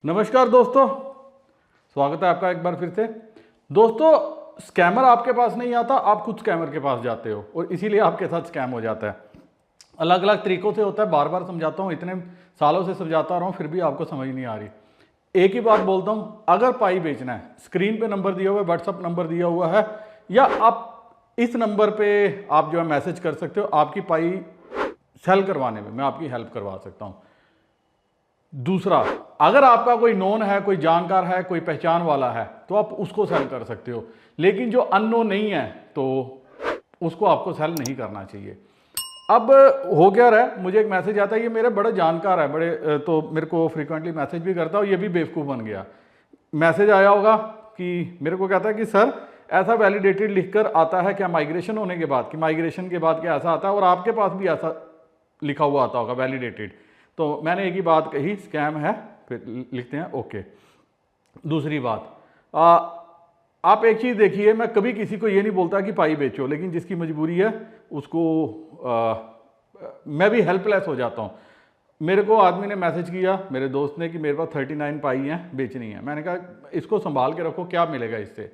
नमस्कार दोस्तों, स्वागत है आपका एक बार फिर से। दोस्तों, स्कैमर आपके पास नहीं आता, आप खुद स्कैमर के पास जाते हो और इसीलिए आपके साथ स्कैम हो जाता है। अलग अलग तरीकों से होता है, बार बार समझाता हूँ, इतने सालों से समझाता रहा हूँ फिर भी आपको समझ नहीं आ रही। एक ही बात बोलता हूँ, अगर पाई बेचना है, स्क्रीन पे नंबर दिया हुआ है, व्हाट्सअप नंबर दिया हुआ है, या आप इस नंबर पे आप जो है मैसेज कर सकते हो। आपकी पाई सेल करवाने में मैं आपकी हेल्प करवा सकता हूँ। दूसरा, अगर आपका कोई नोन है, कोई जानकार है, कोई पहचान वाला है, तो आप उसको सेल कर सकते हो। लेकिन जो अननोन नहीं है तो उसको आपको सेल नहीं करना चाहिए। अब हो क्या रहा है, मुझे एक मैसेज आता है, ये मेरे बड़े जानकार है, बड़े तो मेरे को फ्रीक्वेंटली मैसेज भी करता है, और ये भी बेवकूफ़ बन गया। मैसेज आया होगा कि मेरे को कहता है कि सर ऐसा वैलिडेटेड लिखकर आता है क्या माइग्रेशन होने के बाद, कि माइग्रेशन के बाद क्या ऐसा आता है, और आपके पास भी ऐसा लिखा हुआ आता होगा वैलिडेटेड। तो मैंने एक ही बात कही, स्कैम है, फिर लिखते हैं ओके। दूसरी बात, आप एक चीज़ देखिए, मैं कभी किसी को ये नहीं बोलता कि पाई बेचो, लेकिन जिसकी मजबूरी है उसको मैं भी हेल्पलेस हो जाता हूँ। मेरे को आदमी ने मैसेज किया, मेरे दोस्त ने, कि मेरे पास 39 पाई हैं, बेचनी है। मैंने कहा इसको संभाल के रखो, क्या मिलेगा इससे,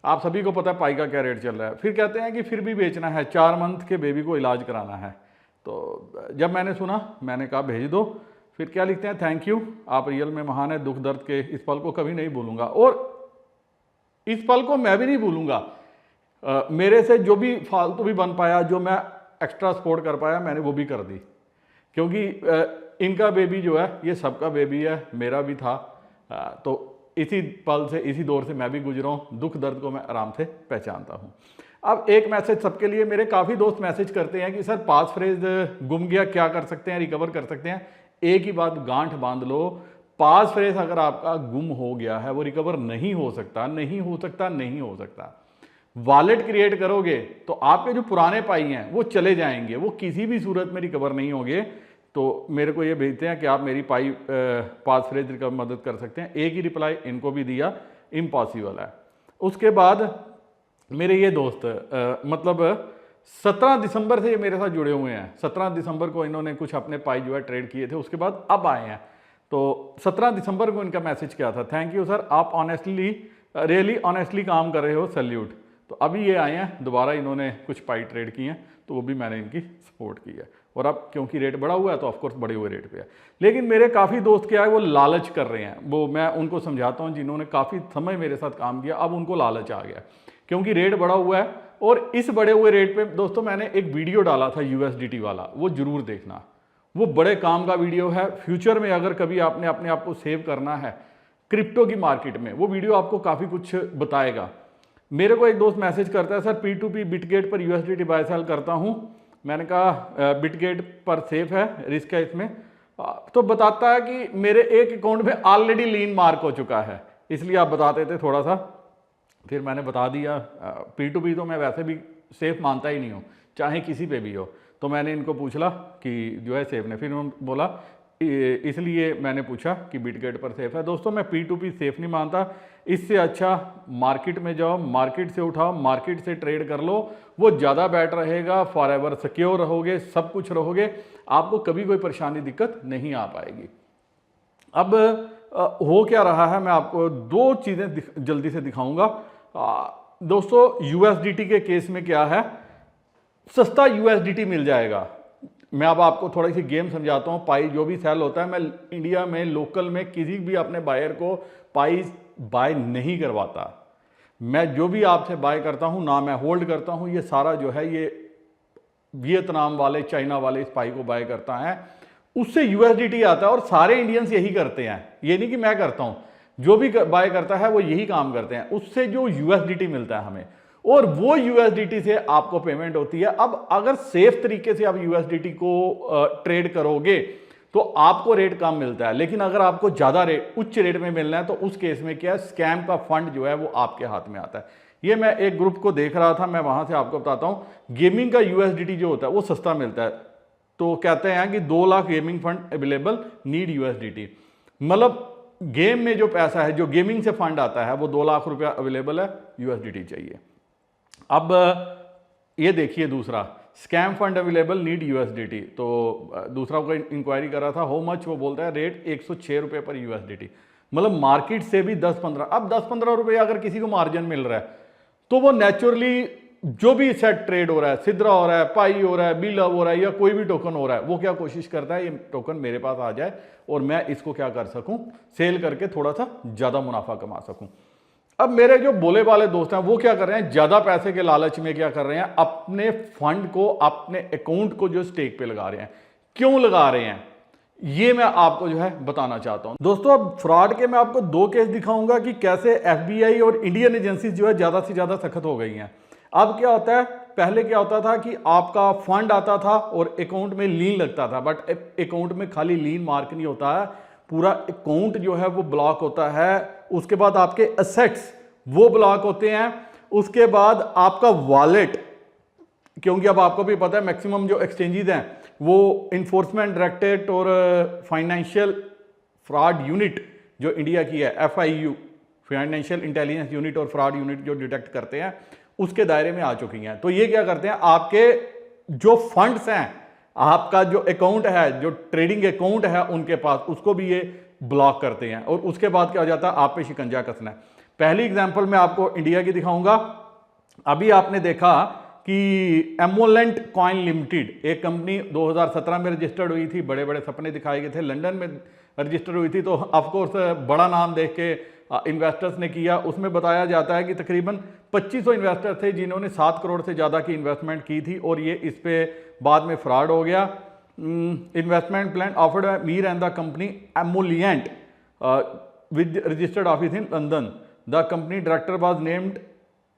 आप सभी को पता है पाई का क्या रेट चल रहा है। फिर कहते हैं कि फिर भी बेचना है, 4 मंथ के बेबी को इलाज कराना है। तो जब मैंने सुना, मैंने कहा भेज दो। फिर क्या लिखते हैं, थैंक यू, आप रियल में महान है, दुख दर्द के इस पल को कभी नहीं भूलूंगा, और इस पल को मैं भी नहीं भूलूंगा। मेरे से जो भी फालतू भी बन पाया, जो मैं एक्स्ट्रा सपोर्ट कर पाया, मैंने वो भी कर दी, क्योंकि इनका बेबी जो है ये सबका बेबी है, मेरा भी था। तो इसी पल से, इसी दौर से मैं भी गुजरा हूँ, दुख दर्द को मैं आराम से पहचानता हूँ। अब एक मैसेज सबके लिए, मेरे काफ़ी दोस्त मैसेज करते हैं कि सर पास फ्रेज गुम गया, क्या कर सकते हैं, रिकवर कर सकते हैं। एक ही बात गांठ बांध लो, पास फ्रेज अगर आपका गुम हो गया है, वो रिकवर नहीं हो सकता, नहीं हो सकता, नहीं हो सकता। वॉलेट क्रिएट करोगे तो आपके जो पुराने पाई हैं वो चले जाएंगे, वो किसी भी सूरत में रिकवर नहीं होंगे। तो मेरे को ये भेजते हैं कि आप मेरी पाई पास फ्रेज रिकवर मदद कर सकते हैं। एक ही रिप्लाई इनको भी दिया, इम्पॉसिबल है। उसके बाद मेरे ये दोस्त मतलब 17 दिसंबर से ये मेरे साथ जुड़े हुए हैं। 17 दिसंबर को इन्होंने कुछ अपने पाई जो है ट्रेड किए थे, उसके बाद अब आए हैं। तो 17 दिसंबर को इनका मैसेज क्या था, थैंक यू सर, आप ऑनेस्टली, रियली ऑनेस्टली काम कर रहे हो, सैल्यूट। तो अभी ये आए हैं दोबारा, इन्होंने कुछ पाई ट्रेड किए हैं, तो वो भी मैंने इनकी सपोर्ट की है। और अब क्योंकि रेट बढ़ा हुआ है तो ऑफकोर्स बढ़े हुए रेट पे है। लेकिन मेरे काफ़ी दोस्त क्या है, वो लालच कर रहे हैं। वो मैं उनको समझाता हूँ, जिन्होंने काफ़ी समय मेरे साथ काम किया, अब उनको लालच आ गया क्योंकि रेट बढ़ा हुआ है। और इस बढ़े हुए रेट पे दोस्तों मैंने एक वीडियो डाला था USDT वाला, वो जरूर देखना, वो बड़े काम का वीडियो है। फ्यूचर में अगर कभी आपने अपने आप को सेव करना है क्रिप्टो की मार्केट में, वो वीडियो आपको काफ़ी कुछ बताएगा। मेरे को एक दोस्त मैसेज करता है, सर P2P बिटगेट पर USDT बाय सेल करता हूँ। मैंने कहा बिटगेट पर सेफ है, रिस्क है इसमें। तो बताता है कि मेरे एक अकाउंट में ऑलरेडी लीन मार्क हो चुका है, इसलिए आप बताते थे थोड़ा सा। फिर मैंने बता दिया, P2P तो मैं वैसे भी सेफ मानता ही नहीं हूँ, चाहे किसी पे भी हो। तो मैंने इनको पूछा कि जो है सेफ ने, फिर उन्होंने बोला इसलिए मैंने पूछा कि बिटगेट पर सेफ है। दोस्तों मैं P2P सेफ नहीं मानता, इससे अच्छा मार्केट में जाओ, मार्केट से उठाओ, मार्केट से ट्रेड कर लो, वो ज़्यादा बेटर रहेगा। फॉर एवर सिक्योर रहोगे, सब कुछ रहोगे, आपको कभी कोई परेशानी दिक्कत नहीं आ पाएगी। अब हो क्या रहा है, मैं आपको दो चीज़ें जल्दी से दिखाऊंगा। दोस्तों USDT के केस में क्या है, सस्ता USDT मिल जाएगा। मैं अब आपको थोड़ी सी गेम समझाता हूँ। पाई जो भी सेल होता है, मैं इंडिया में लोकल में किसी भी अपने बायर को पाई बाय नहीं करवाता। मैं जो भी आपसे बाय करता हूँ ना, मैं होल्ड करता हूँ, ये सारा जो है ये वियतनाम वाले, चाइना वाले इस पाई को बाय करता है, उससे USDT आता है। और सारे इंडियंस यही करते हैं, ये नहीं कि मैं करता हूँ, जो भी बाय करता है वो यही काम करते हैं। उससे जो USDT मिलता है हमें, और वो USDT से आपको पेमेंट होती है। अब अगर सेफ तरीके से आप USDT को ट्रेड करोगे तो आपको रेट कम मिलता है, लेकिन अगर आपको ज़्यादा रेट, उच्च रेट में मिलना है, तो उस केस में क्या है, स्कैम का फंड जो है वो आपके हाथ में आता है। ये मैं एक ग्रुप को देख रहा था, मैं वहां से आपको बताता हूं। गेमिंग का USDT जो होता है वो सस्ता मिलता है, तो कहते हैं कि 2 lakh gaming fund available, need USDT। मतलब गेम में जो पैसा है, जो गेमिंग से फंड आता है, वो 2 लाख रुपया अवेलेबल है, USDT चाहिए। अब ये देखिए दूसरा, scam fund available, need USDT। तो दूसरा कोई इंक्वायरी कर रहा था, हाउ मच, वो बोलता है रेट 106 रुपये पर USDT। मतलब मार्केट से भी 10-15, अब 10-15 रुपए अगर किसी को मार्जिन मिल रहा है तो वो नेचुरली जो भी सेट ट्रेड हो रहा है, सिद्रा हो रहा है, पाई हो रहा है, बीलव हो रहा है या कोई भी टोकन हो रहा है, वो क्या कोशिश करता है ये टोकन मेरे पास आ जाए और मैं इसको क्या कर सकूं, सेल करके थोड़ा सा ज्यादा मुनाफा कमा सकूं। अब मेरे जो बोले वाले दोस्त हैं वो क्या कर रहे हैं, ज्यादा पैसे के लालच में क्या कर रहे हैं, अपने फंड को, अपने अकाउंट को जो स्टेक पे लगा रहे हैं। क्यों लगा रहे हैं ये मैं आपको जो है बताना चाहता हूं दोस्तों। अब फ्रॉड के मैं आपको 2 केस दिखाऊंगा कि कैसे एफबीआई और इंडियन एजेंसीज जो है ज्यादा से ज्यादा सख्त हो गई हैं। अब क्या होता है, पहले क्या होता था कि आपका फंड आता था और अकाउंट में लीन लगता था, बट अकाउंट में खाली लीन मार्क नहीं होता है, पूरा अकाउंट जो है वो ब्लॉक होता है। उसके बाद आपके एसेट्स वो ब्लॉक होते हैं। उसके बाद आपका वॉलेट, क्योंकि अब आपको भी पता है मैक्सिमम जो एक्सचेंजेस हैं वो इन्फोर्समेंट डायरेक्टरेट और फाइनेंशियल फ्रॉड यूनिट जो इंडिया की है, FIU, फाइनेंशियल इंटेलिजेंस यूनिट और फ्रॉड यूनिट जो डिटेक्ट करते हैं, उसके दायरे में आ चुकी हैं। तो ये क्या करते हैं, आपके जो फंड्स हैं, आपका जो अकाउंट है, जो ट्रेडिंग अकाउंट है उनके पास, उसको भी ये ब्लॉक करते हैं। और उसके बाद क्या हो जाता है, आप पे शिकंजा कसना है। पहली एग्जांपल मैं आपको इंडिया की दिखाऊंगा। अभी आपने देखा कि एमोलेंट कॉइन लिमिटेड एक कंपनी 2017 में रजिस्टर्ड हुई थी, बड़े बड़े सपने दिखाए गए थे, लंदन में रजिस्टर हुई थी, तो ऑफकोर्स बड़ा नाम देख के इन्वेस्टर्स ने किया। उसमें बताया जाता है कि तकरीबन 2500 इन्वेस्टर थे जिन्होंने 7 करोड़ से ज़्यादा की इन्वेस्टमेंट की थी और ये इस पे बाद में फ्रॉड हो गया। Investment plan offered by Mir and the company emollient with registered office in London. The company director was named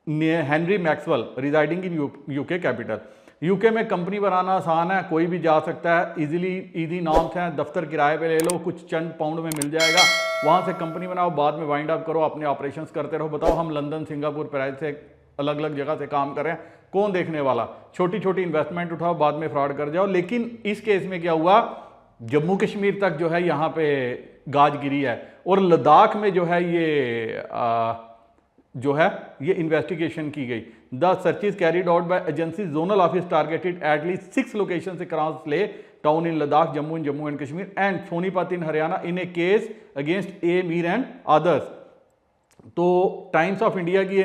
Henry Maxwell residing in UK capital. UK में कंपनी बनाना आसान है, कोई भी जा सकता है, इजी नॉर्म्स हैं, दफ्तर किराए पे ले लो, कुछ चंद पाउंड में मिल जाएगा, वहाँ से कंपनी बनाओ, बाद में वाइंड अप करो, अपने ऑपरेशंस करते रहो। बताओ हम लंदन, सिंगापुर, पेरिस से अलग अलग जगह से काम कर रहे हैं, कौन देखने वाला, छोटी छोटी इन्वेस्टमेंट उठाओ, बाद में फ्रॉड कर जाओ। लेकिन इस केस में क्या हुआ, जम्मू कश्मीर तक जो है यहाँ पे गाज गिरी है और लद्दाख में जो है ये इन्वेस्टिगेशन की गई। The searches carried out by agency zonal office targeted at least 6 location across Leh town in Ladakh, Jammu and Kashmir and Sonipat in Haryana in a case against a Mir and others. तो टाइम्स ऑफ इंडिया की ये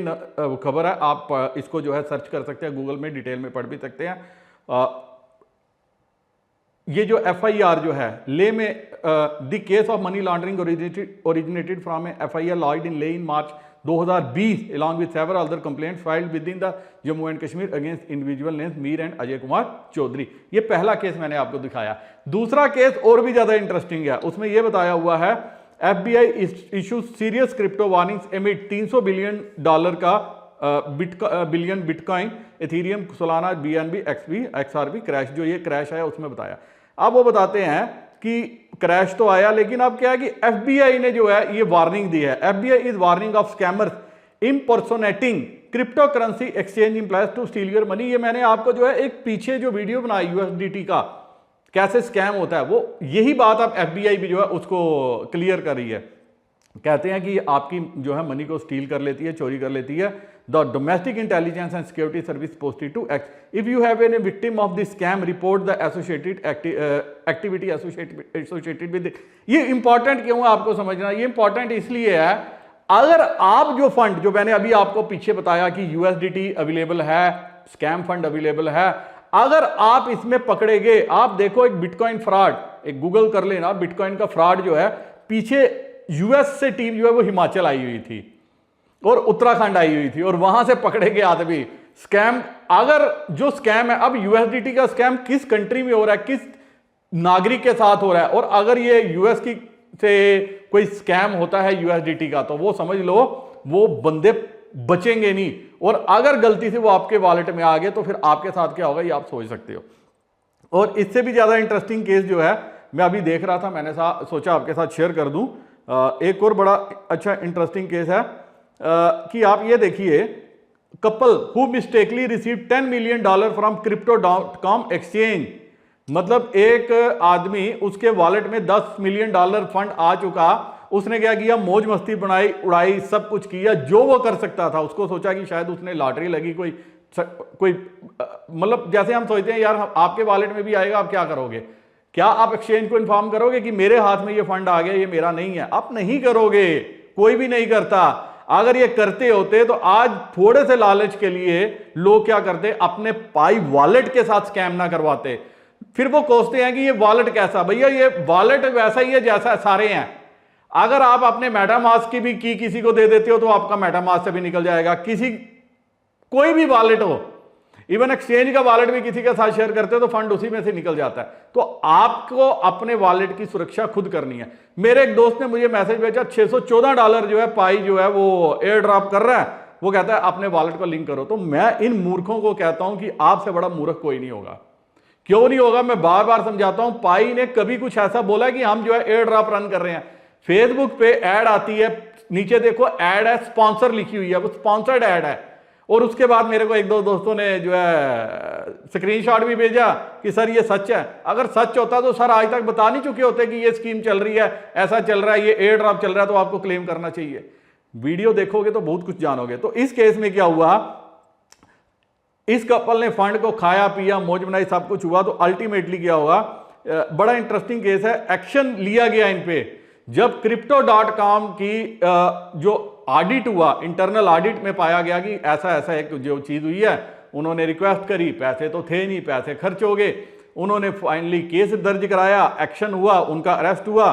खबर है, आप इसको जो है सर्च कर सकते हैं, गूगल में डिटेल में पढ़ भी सकते हैं। ये जो FIR जो है ले में, the case of money laundering originated from a FIR lodged in Leh in March 2020 along with several other complaints filed within the Jammu and Kashmir against individual names Mir and Ajay Kumar Chaudhary. ये पहला केस मैंने आपको दिखाया। दूसरा केस और भी ज्यादा इंटरेस्टिंग है, उसमें यह बताया हुआ है FBI issue serious crypto warnings amid $300 billion का billion Bitcoin, Ethereum, Solana, BNB, XRP crash. जो ये क्रैश आया उसमें बताया। अब वो बताते हैं कि क्रैश तो आया, लेकिन अब क्या है कि FBI ने जो है ये वार्निंग दी है। FBI is warning of scammers impersonating crypto currency exchange employees to steal your money. ये मैंने आपको जो है एक पीछे जो वीडियो बनाई USDT का कैसे स्कैम होता है, वो यही बात अब FBI भी जो है उसको क्लियर कर रही है। कहते हैं कि आपकी जो है मनी को स्टील कर लेती है, चोरी कर लेती है। The domestic intelligence and security service posted to act if you have an victim of the scam report the associated activity associated with. ये इंपॉर्टेंट क्यों है आपको समझना, ये इंपॉर्टेंट इसलिए है, अगर आप जो फंड जो मैंने अभी आपको पीछे बताया कि USDT अवेलेबल है, स्कैम फंड अवेलेबल है, अगर आप इसमें पकड़े गए, आप देखो एक बिटकॉइन फ्रॉड, एक गूगल कर लेना, बिटकॉइन का फ्रॉड जो है, पीछे US से टीम जो है वो हिमाचल आई हुई थी और उत्तराखंड आई हुई थी और वहां से पकड़े गए आदमी। स्कैम, अगर जो स्कैम है, अब USDT का स्कैम किस कंट्री में हो रहा है, किस नागरिक के साथ हो रहा है, और अगर ये US की से कोई स्कैम होता है USDT का, तो वो समझ लो वो बंदे बचेंगे नहीं, और अगर गलती से वो आपके वॉलेट में आ गए तो फिर आपके साथ क्या होगा ये आप सोच सकते हो। और इससे भी ज्यादा इंटरेस्टिंग केस जो है मैं अभी देख रहा था, मैंने सोचा आपके साथ शेयर कर दूं। एक और बड़ा अच्छा इंटरेस्टिंग केस है कि आप ये देखिए, couple who mistakenly receive $10 million from crypto.com exchange. मतलब एक आदमी, उसके वॉलेट में $10 मिलियन फंड आ चुका, उसने क्या किया, मौज मस्ती बनाई, उड़ाई, सब कुछ किया जो वो कर सकता था। उसको सोचा कि शायद उसने लॉटरी लगी, कोई मतलब जैसे हम सोचते हैं यार आपके वॉलेट में भी आएगा, आप क्या करोगे, क्या आप एक्सचेंज को इन्फॉर्म करोगे कि मेरे हाथ में ये फंड आ गया, ये मेरा नहीं है? आप नहीं करोगे, कोई भी नहीं करता। अगर ये करते होते तो आज थोड़े से लालच के लिए लोग क्या करते, अपने पाई वॉलेट के साथ स्कैम ना करवाते। फिर वो कोसते हैं कि ये वॉलेट कैसा, भैया ये वॉलेट वैसा ही है जैसा सारे हैं। अगर आप अपने मेटामास्क की भी की किसी को दे देते हो तो आपका मेटामास्क से भी निकल जाएगा। किसी कोई भी वॉलेट हो, इवन एक्सचेंज का वॉलेट भी किसी के साथ शेयर करते हो तो फंड उसी में से निकल जाता है। तो आपको अपने वॉलेट की सुरक्षा खुद करनी है। मेरे एक दोस्त ने मुझे मैसेज भेजा, $614 जो है पाई जो है वो एयर ड्रॉप कर रहा है, वो कहता है अपने वॉलेट को लिंक करो। तो मैं इन मूर्खों को कहता हूं कि आपसे बड़ा मूर्ख कोई नहीं होगा। क्यों नहीं होगा? मैं बार बार समझाता हूं, पाई ने कभी कुछ ऐसा बोला कि हम जो है एयर ड्रॉप रन कर रहे हैं। फेसबुक पे ऐड आती है, नीचे देखो ऐड है, स्पॉन्सर लिखी हुई है, वो स्पॉन्सर्ड ऐड है। और उसके बाद मेरे को एक दो दोस्तों ने जो है स्क्रीनशॉट भी भेजा कि सर ये सच है। अगर सच होता तो सर आज तक बता नहीं चुके होते कि ये स्कीम चल रही है, ऐसा चल रहा है, ये एयर ड्रॉप चल रहा है, तो आपको क्लेम करना चाहिए। वीडियो देखोगे तो बहुत कुछ जानोगे। तो इस केस में क्या हुआ, इस कपल ने फंड को खाया पिया, मौज बनाई, सब कुछ हुआ। तो अल्टीमेटली क्या होगा, बड़ा इंटरेस्टिंग केस है, एक्शन लिया गया इन पे। जब Crypto.com की जो ऑडिट हुआ, इंटरनल ऑडिट में पाया गया कि ऐसा ऐसा एक जो चीज हुई है, उन्होंने रिक्वेस्ट करी, पैसे तो थे नहीं, पैसे खर्च हो गए, उन्होंने फाइनली केस दर्ज कराया, एक्शन हुआ, उनका अरेस्ट हुआ।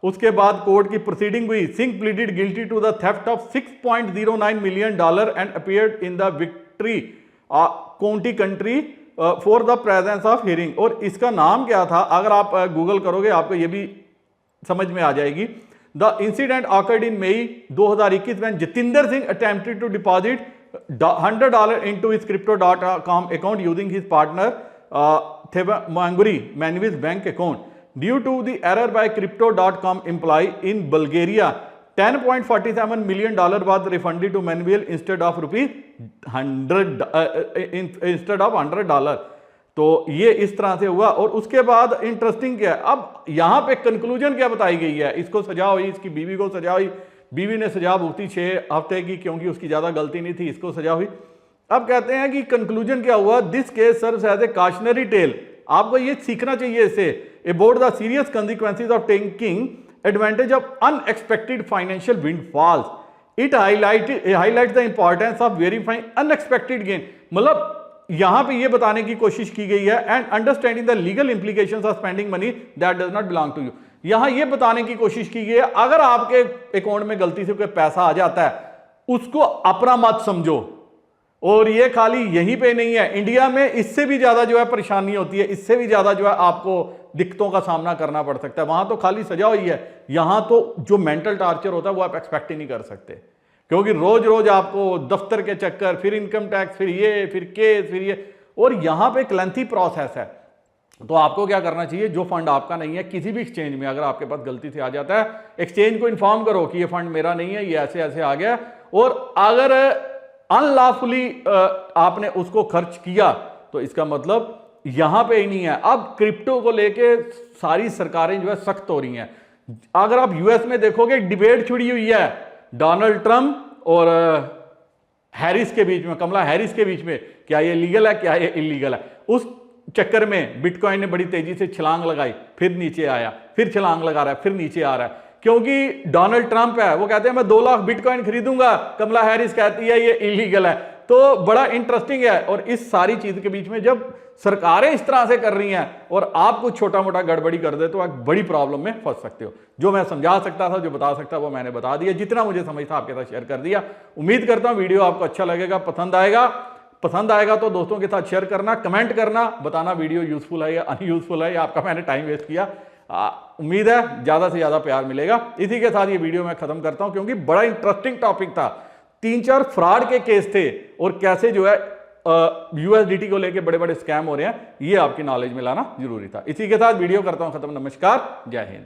उसके बाद कोर्ट की प्रोसीडिंग हुई। Singh pleaded guilty to the theft of $6.09 million and appeared in the victory county country for the presence of hearing. और इसका नाम क्या था, अगर आप गूगल करोगे आपको ये भी समझ में आ जाएगी। The incident occurred in May 2021 when Jatinder Singh attempted to deposit $100 into his Crypto.com account using his partner Thevamanguri Manvi's bank account. Due to the error by Crypto.com employee in Bulgaria, $10.47 million was refunded to Manvil instead of $100. तो ये इस तरह से हुआ। और उसके बाद interesting क्या है, अब यहां पे कंक्लूजन क्या बताई गई है, इसको सजा हुई, इसकी बीवी को सजा हुई, बीवी ने सजा भुगती 6 हफ्ते की क्योंकि उसकी ज्यादा गलती नहीं थी, इसको सजा हुई। अब कहते हैं कि कंक्लूजन क्या हुआ, this case serves as a cautionary tale. आपको ये सीखना चाहिए इससे, about the serious consequences of taking advantage of unexpected financial windfalls. It highlight the importance of verifying unexpected gain. मतलब यहां पे ये बताने की कोशिश की गई है, and understanding the legal implications of spending money that does not belong to you. यहां ये बताने की कोशिश की गई है, अगर आपके अकाउंट में गलती से कोई पैसा आ जाता है उसको अपना मत समझो। और ये खाली यहीं पे नहीं है, इंडिया में इससे भी ज्यादा जो है परेशानी होती है, इससे भी ज्यादा जो है आपको दिक्कतों का सामना करना पड़ सकता है। वहां तो खाली सजा हुई है, यहां तो जो मेंटल टार्चर होता है वो आप एक्सपेक्ट ही नहीं कर सकते, क्योंकि रोज रोज आपको दफ्तर के चक्कर, फिर इनकम टैक्स, फिर ये, फिर केस, फिर ये, और यहां पे एक लेंथी प्रोसेस है। तो आपको क्या करना चाहिए, जो फंड आपका नहीं है किसी भी एक्सचेंज में अगर आपके पास गलती से आ जाता है, एक्सचेंज को इन्फॉर्म करो कि ये फंड मेरा नहीं है, ये ऐसे ऐसे आ गया। और अगर अनलॉफुली आपने उसको खर्च किया तो इसका मतलब यहां पे ही नहीं है। अब क्रिप्टो को लेके सारी सरकारें जो है सख्त हो रही हैं। अगर आप यूएस में देखोगे डिबेट छिड़ी हुई है डोनाल्ड ट्रंप और हैरिस के बीच में, कमला हैरिस के बीच में, क्या ये लीगल है, क्या ये इलीगल है। उस चक्कर में बिटकॉइन ने बड़ी तेजी से छलांग लगाई, फिर नीचे आया, फिर छलांग लगा रहा है, फिर नीचे आ रहा है, क्योंकि डोनाल्ड ट्रंप है, वो कहते हैं मैं 2 लाख बिटकॉइन खरीदूंगा, कमला हैरिस कहती है ये इलीगल है। तो बड़ा इंटरेस्टिंग है। और इस सारी चीज के बीच में जब सरकारें इस तरह से कर रही हैं और आप कुछ छोटा मोटा गड़बड़ी कर दे तो आप बड़ी प्रॉब्लम में फंस सकते हो। जो मैं समझा सकता था, जो बता सकता वो मैंने बता दिया, जितना मुझे समझ था आपके साथ शेयर कर दिया। उम्मीद करता हूं वीडियो आपको अच्छा लगेगा, पसंद आएगा तो दोस्तों के साथ शेयर करना, कमेंट करना, बताना वीडियो यूजफुल है या अनयूजफुल है, या आपका मैंने टाइम वेस्ट किया। उम्मीद है ज्यादा से ज्यादा प्यार मिलेगा। इसी के साथ ये वीडियो मैं खत्म करता हूं, क्योंकि बड़ा इंटरेस्टिंग टॉपिक था। 3-4 फ्रॉड के केस थे और कैसे जो है यूएसडीटी को लेके बड़े बड़े स्कैम हो रहे हैं, ये आपकी नॉलेज में लाना जरूरी था। इसी के साथ वीडियो करता हूं खत्म। नमस्कार, जय हिंद।